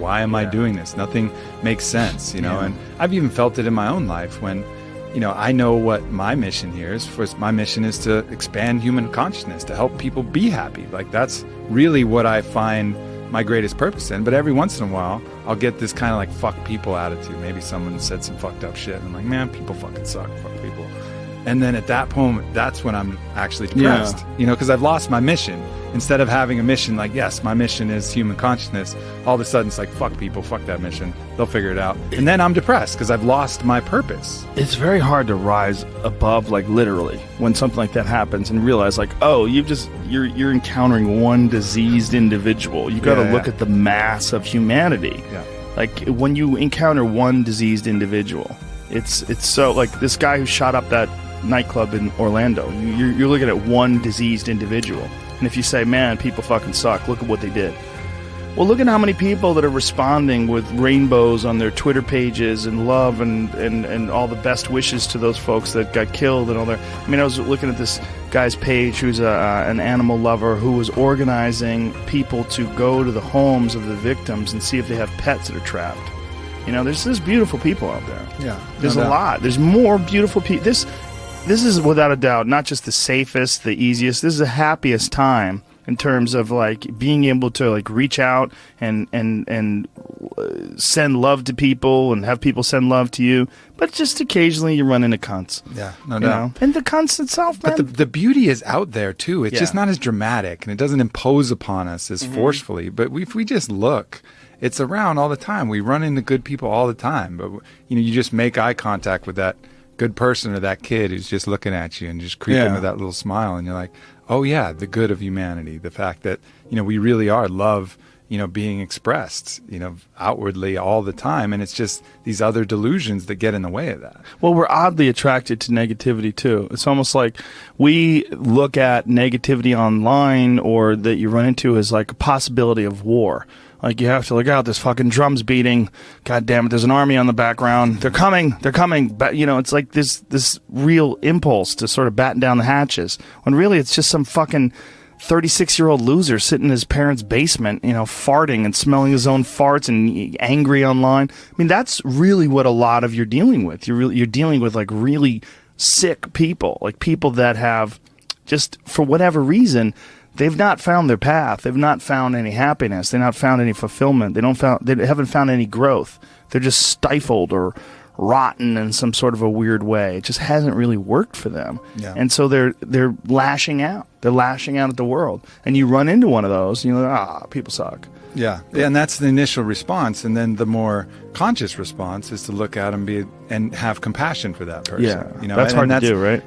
Why am I doing this? Nothing makes sense, you know. And I've even felt it in my own life when, you know, I know what my mission here is. First, my mission is to expand human consciousness, to help people be happy. Like, that's really what I find my greatest purpose in. But every once in a while, I'll get this kind of like fuck people attitude. Maybe someone said some fucked up shit, and I'm like, man, people fucking suck. Fuck people. And then at that moment, that's when I'm actually depressed, you know, because I've lost my mission. Instead of having a mission like, yes, my mission is human consciousness, all of a sudden it's like, fuck people, fuck that mission. They'll figure it out. And then I'm depressed because I've lost my purpose. It's very hard to rise above, like, literally, when something like that happens and realize, like, oh, you're encountering one diseased individual. You got to look at the mass of humanity. Yeah. Like, when you encounter one diseased individual, it's so, like, this guy who shot up that nightclub in Orlando, you're looking at one diseased individual. And if you say, man, people fucking suck, look at what they did. Well, look at how many people that are responding with rainbows on their Twitter pages and love and all the best wishes to those folks that got killed and all that. I mean, I was looking at this guy's page who's an animal lover who was organizing people to go to the homes of the victims and see if they have pets that are trapped. You know, there's beautiful people out there. Yeah. There's a lot. There's more beautiful people. This is without a doubt not just the safest, the easiest. This is the happiest time in terms of, like, being able to, like, reach out and send love to people and have people send love to you. But just occasionally you run into cunts. Yeah, no doubt. And the cunts itself, man. But the beauty is out there too. It's just not as dramatic, and it doesn't impose upon us as forcefully. But if we just look, it's around all the time. We run into good people all the time. But, you know, you just make eye contact with that good person or that kid who's just looking at you and just creeping with that little smile, and you're like, oh yeah, the good of humanity, the fact that, you know, we really are love, you know, being expressed, you know, outwardly all the time, and it's just these other delusions that get in the way of that. Well, we're oddly attracted to negativity too. It's almost like we look at negativity online or that you run into as like a possibility of war. Like, you have to look out, this fucking drum's beating. God damn it, there's an army on the background. They're coming. But, you know, it's like this real impulse to sort of batten down the hatches. When really it's just some fucking 36-year-old loser sitting in his parents' basement, you know, farting and smelling his own farts and angry online. I mean, that's really what a lot of you're dealing with. You're dealing with, like, really sick people. Like, people that have just, for whatever reason, they've not found their path. They've not found any happiness. They've not found any fulfillment. They haven't found any growth. They're just stifled or rotten in some sort of a weird way. It just hasn't really worked for them. Yeah. And so they're lashing out. They're lashing out at the world. And you run into one of those, and you're like, people suck. Yeah, and that's the initial response, and then the more conscious response is to look at them and have compassion for that person. Yeah, you know, that's hard to do, right?